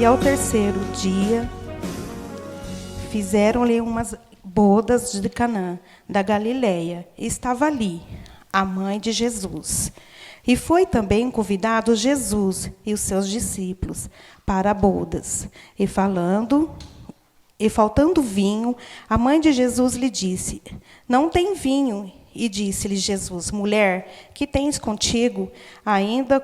E ao terceiro dia, fizeram-lhe umas bodas de Canaã, da Galileia. E estava ali a mãe de Jesus. E foi também convidado Jesus e os seus discípulos para bodas. E faltando vinho, a mãe de Jesus lhe disse: não tem vinho. E disse-lhe Jesus: mulher, que tens contigo? Ainda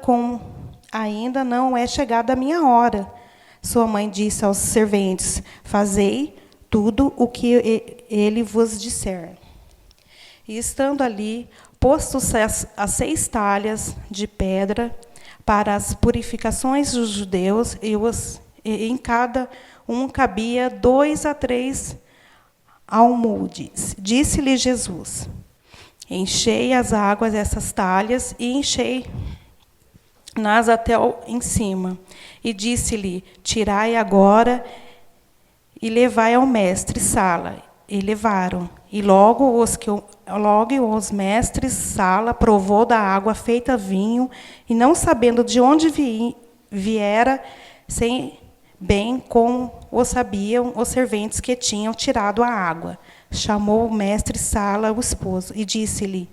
não é chegada a minha hora. Sua mãe disse aos serventes: fazei tudo o que ele vos disser. E estando ali, postos as 6 talhas de pedra para as purificações dos judeus, e em cada um cabia 2 a 3 almudes. Disse-lhe Jesus: enchei as águas essas talhas, e enchei-nas até em cima. E disse-lhe: tirai agora e levai ao mestre-sala. E levaram. E logo os mestres-sala provou da água feita vinho, e não sabendo de onde viera, sem bem como o sabiam os serventes que tinham tirado a água. Chamou o mestre-sala, o esposo, e disse-lhe: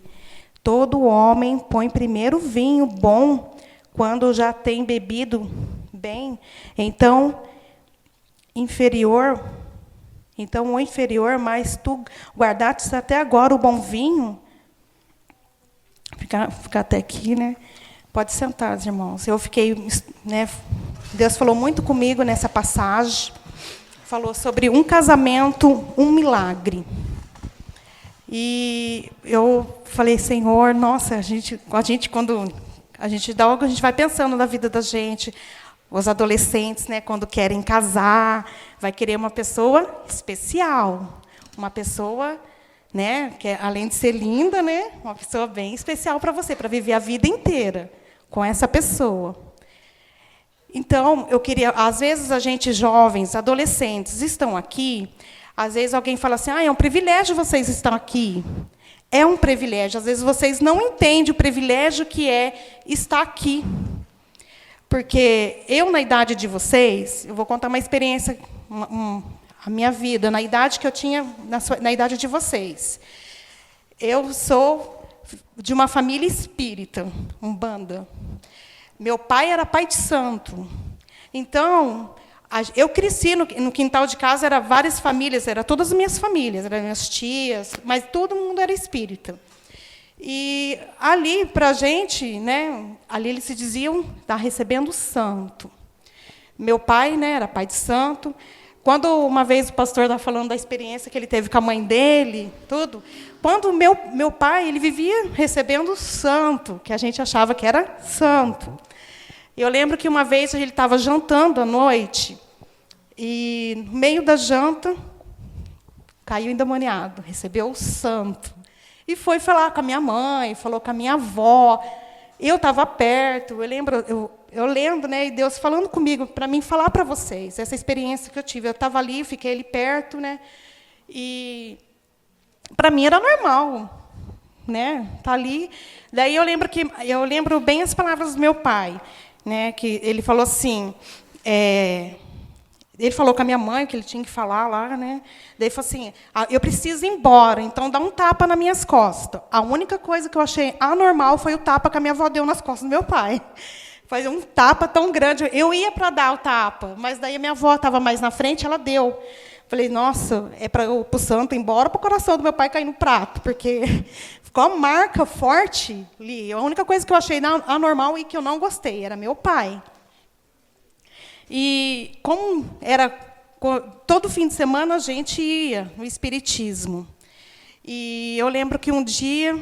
todo homem põe primeiro vinho bom, quando já tem bebido bem, então o inferior, mas tu guardaste até agora o bom vinho. Ficar até aqui, né? Pode sentar, irmãos. Eu fiquei, né? Deus falou muito comigo nessa passagem. Falou sobre um casamento, um milagre. E eu falei: Senhor, nossa, a gente quando a gente dá algo, a gente vai pensando na vida da gente. Os adolescentes, né, quando querem casar, vai querer uma pessoa especial, uma pessoa, né, que além de ser linda, né, uma pessoa bem especial para você, para viver a vida inteira com essa pessoa. Então, eu queria, às vezes a gente jovens, adolescentes, estão aqui, às vezes alguém fala assim: é um privilégio vocês estar aqui. É um privilégio, às vezes vocês não entendem o privilégio que é estar aqui. Porque eu, na idade de vocês, eu vou contar uma experiência, a minha vida, na idade que eu tinha, na idade de vocês. Eu sou de uma família espírita, umbanda. Meu pai era pai de santo. Então, eu cresci no quintal de casa, eram várias famílias, eram todas as minhas famílias, eram minhas tias, mas todo mundo era espírita. E ali, para a gente, né, ali eles se diziam: está recebendo o santo. Meu pai, né, era pai de santo. Quando uma vez o pastor estava falando da experiência que ele teve com a mãe dele, tudo, quando meu pai, ele vivia recebendo o santo, que a gente achava que era santo. Eu lembro que uma vez ele estava jantando à noite, e no meio da janta, caiu endemoniado, recebeu o santo. E foi falar com a minha mãe, falou com a minha avó. Eu estava perto, eu lembro, né, e Deus falando comigo, para mim falar para vocês, essa experiência que eu tive. Eu estava ali, fiquei ali perto, né, e para mim era normal, né, tá ali. Daí eu lembro bem as palavras do meu pai, né, que ele falou assim, ele falou com a minha mãe que ele tinha que falar lá, né? Daí ele falou assim: eu preciso ir embora, então dá um tapa nas minhas costas. A única coisa que eu achei anormal foi o tapa que a minha avó deu nas costas do meu pai. Foi um tapa tão grande. Eu ia para dar o tapa, mas daí a minha avó estava mais na frente, ela deu. Falei: nossa, é para o santo ir embora, para o coração do meu pai cair no prato, porque ficou uma marca forte ali. A única coisa que eu achei anormal e que eu não gostei era meu pai. E como era todo fim de semana, a gente ia no espiritismo. E eu lembro que um dia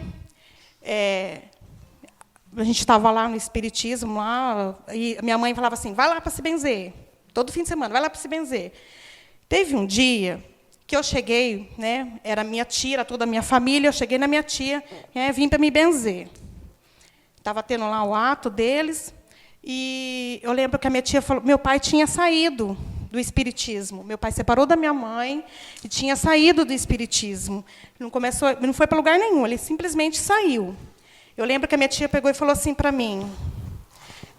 a gente estava lá no espiritismo, lá, e minha mãe falava assim: vai lá para se benzer. Todo fim de semana, vai lá para se benzer. Teve um dia que eu cheguei, né, era minha tia, era toda a minha família, eu cheguei na minha tia, vim para me benzer. Estava tendo lá o ato deles. E eu lembro que a minha tia falou: meu pai tinha saído do espiritismo. Meu pai separou da minha mãe e tinha saído do espiritismo. Não foi para lugar nenhum, ele simplesmente saiu. Eu lembro que a minha tia pegou e falou assim para mim: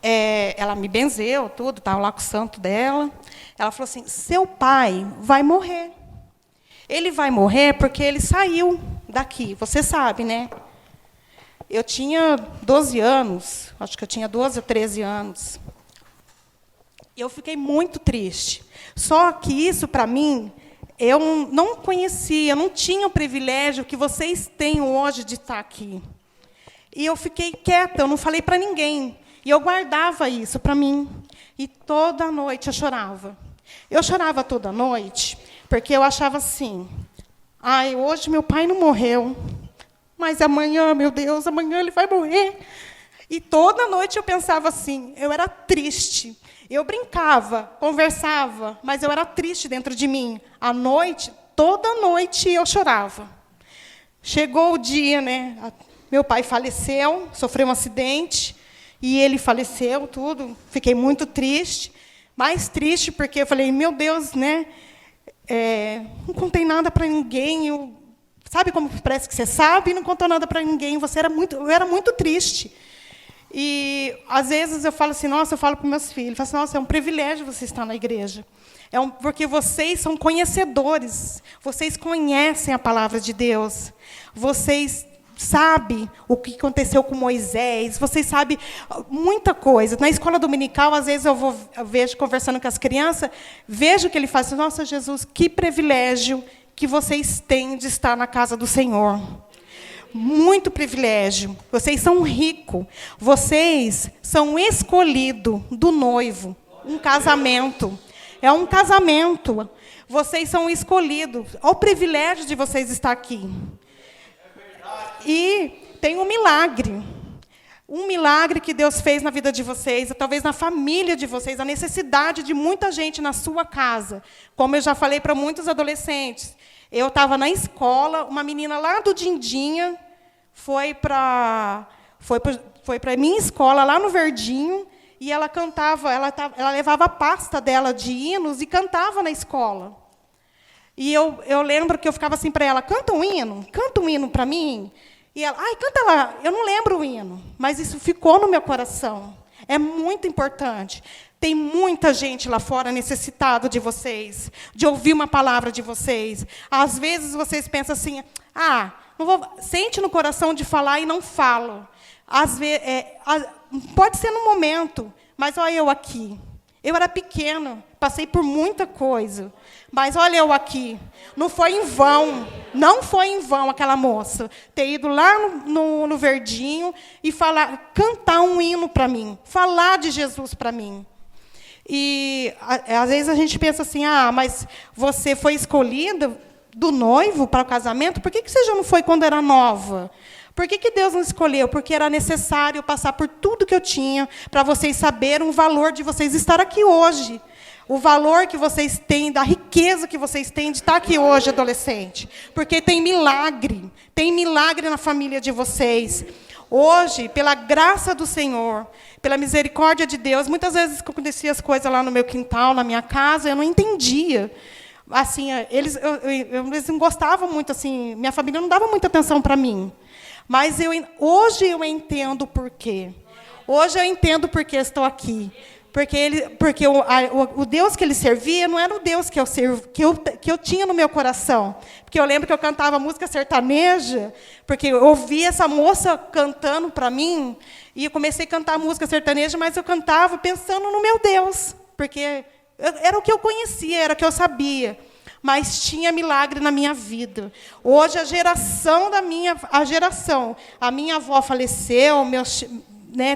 ela me benzeu, tudo, estava lá com o santo dela. Ela falou assim, seu pai vai morrer. Ele vai morrer porque ele saiu daqui, você sabe, né? Eu tinha 12 anos, acho que eu tinha 12 ou 13 anos. Eu fiquei muito triste. Só que isso, para mim, eu não conhecia, não tinha o privilégio que vocês têm hoje de estar aqui. E eu fiquei quieta, eu não falei para ninguém. E eu guardava isso para mim. E toda noite eu chorava. Eu chorava toda noite, porque eu achava assim, ai, hoje meu pai não morreu, mas amanhã, meu Deus, amanhã ele vai morrer. E toda noite eu pensava assim, eu era triste. Eu brincava, conversava, mas eu era triste dentro de mim. À noite, toda noite eu chorava. Chegou o dia, né? Meu pai faleceu, sofreu um acidente, e ele faleceu, tudo. Fiquei muito triste. Mais triste porque eu falei, meu Deus, né? Não contei nada para ninguém. Sabe como parece que você sabe e não contou nada para ninguém? Eu era muito triste. E, às vezes, eu falo assim, nossa, eu falo para os meus filhos, eu falo assim, nossa, é um privilégio você estar na igreja. Porque vocês são conhecedores, vocês conhecem a palavra de Deus, vocês sabem o que aconteceu com Moisés, vocês sabem muita coisa. Na escola dominical, às vezes, eu vejo, conversando com as crianças, vejo que ele fala assim, nossa, Jesus, que privilégio que vocês têm de estar na casa do Senhor. Muito privilégio. Vocês são ricos. Vocês são escolhidos do noivo. Um casamento. É um casamento. Vocês são escolhidos. Olha o privilégio de vocês estar aqui. E tem um milagre. Um milagre que Deus fez na vida de vocês, talvez na família de vocês, a necessidade de muita gente na sua casa. Como eu já falei para muitos adolescentes. Eu estava na escola, uma menina lá do Dindinha foi para a minha escola, lá no Verdinho, e ela cantava, ela levava a pasta dela de hinos e cantava na escola. E eu lembro que eu ficava assim para ela, canta um hino para mim. E ela, ai, canta lá, eu não lembro o hino, mas isso ficou no meu coração. É muito importante. Tem muita gente lá fora necessitada de vocês, de ouvir uma palavra de vocês. Às vezes vocês pensam assim, sente no coração de falar e não falo. Às vezes, pode ser no momento, mas olha eu aqui. Eu era pequena, passei por muita coisa, mas olha eu aqui. Não foi em vão aquela moça ter ido lá no Verdinho e cantar um hino para mim, falar de Jesus para mim. E, às vezes, a gente pensa assim, mas você foi escolhida do noivo para o casamento, por que você já não foi quando era nova? Por que Deus não escolheu? Porque era necessário passar por tudo que eu tinha para vocês saberem o valor de vocês estar aqui hoje. O valor que vocês têm, da riqueza que vocês têm de estar aqui hoje, adolescente. Porque tem milagre na família de vocês. Hoje, pela graça do Senhor, pela misericórdia de Deus, muitas vezes que acontecia as coisas lá no meu quintal, na minha casa, eu não entendia. Assim, eles não gostavam muito, assim, minha família não dava muita atenção para mim. Mas hoje eu entendo por quê. Hoje eu entendo por que estou aqui. Porque o Deus que ele servia não era o Deus que eu tinha no meu coração. Porque eu lembro que eu cantava música sertaneja, porque eu ouvi essa moça cantando para mim, e eu comecei a cantar música sertaneja, mas eu cantava pensando no meu Deus, porque era o que eu conhecia, era o que eu sabia. Mas tinha milagre na minha vida. Hoje, a minha avó faleceu,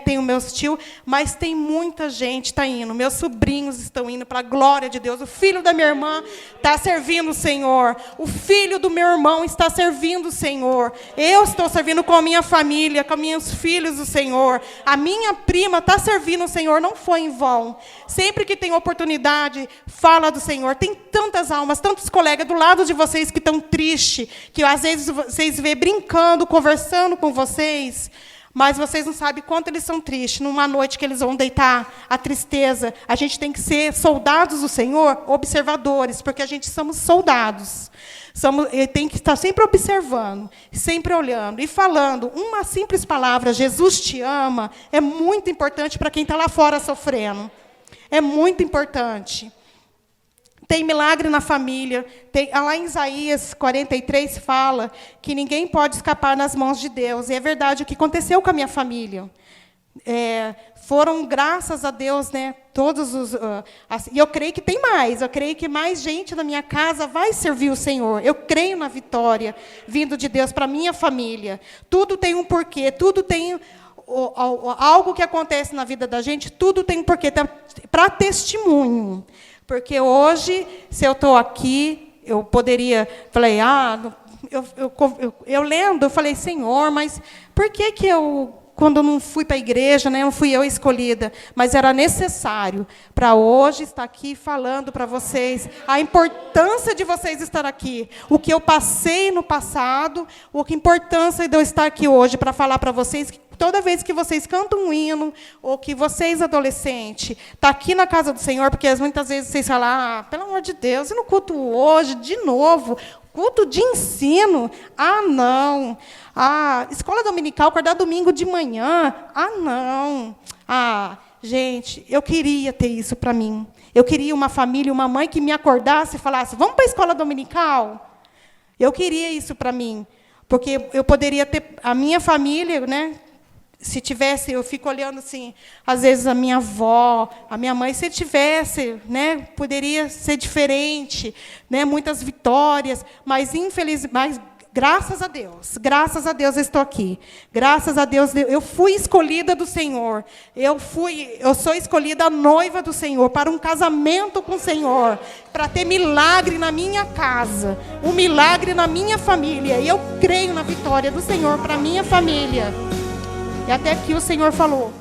tenho meus tios, mas tem muita gente está indo. Meus sobrinhos estão indo para a glória de Deus. O filho da minha irmã está servindo o Senhor. O filho do meu irmão está servindo o Senhor. Eu estou servindo com a minha família, com meus filhos o Senhor. A minha prima está servindo o Senhor, não foi em vão. Sempre que tem oportunidade, fala do Senhor. Tem tantas almas, tantos colegas do lado de vocês que estão tristes, que às vezes vocês vê brincando, conversando com vocês. Mas vocês não sabem quanto eles são tristes. Numa noite que eles vão deitar, a tristeza. A gente tem que ser soldados do Senhor, observadores, porque a gente somos soldados. Tem que estar sempre observando, sempre olhando e falando. Uma simples palavra, Jesus te ama, é muito importante para quem está lá fora sofrendo. É muito importante. Tem milagre na família. Lá em Isaías 43 fala que ninguém pode escapar nas mãos de Deus. E é verdade o que aconteceu com a minha família. Foram, graças a Deus, né, todos os... e eu creio que tem mais. Eu creio que mais gente na minha casa vai servir o Senhor. Eu creio na vitória vindo de Deus para a minha família. Tudo tem um porquê, tudo tem... algo que acontece na vida da gente, tudo tem um porquê. Para testemunho. Porque hoje, se eu estou aqui, eu poderia... Falei, eu lendo, eu falei, Senhor, mas por que quando eu não fui para a igreja, né, não fui eu escolhida, mas era necessário para hoje estar aqui falando para vocês a importância de vocês estar aqui, o que eu passei no passado, a importância de eu estar aqui hoje para falar para vocês que toda vez que vocês cantam um hino, ou que vocês, adolescentes, estão aqui na casa do Senhor, porque muitas vezes vocês falam, pelo amor de Deus, e no culto hoje, de novo, culto de ensino, não. Escola dominical, acordar domingo de manhã, não. Gente, eu queria ter isso para mim. Eu queria uma família, uma mãe que me acordasse e falasse, vamos para a escola dominical? Eu queria isso para mim, porque eu poderia ter a minha família, né? Se tivesse, eu fico olhando assim, às vezes a minha avó, a minha mãe, se tivesse, né, poderia ser diferente, né, muitas vitórias, mas infelizmente, graças a Deus eu estou aqui. Graças a Deus eu fui escolhida do Senhor. Eu sou escolhida noiva do Senhor para um casamento com o Senhor, para ter milagre na minha casa, um milagre na minha família. E eu creio na vitória do Senhor para a minha família. E até aqui o Senhor falou.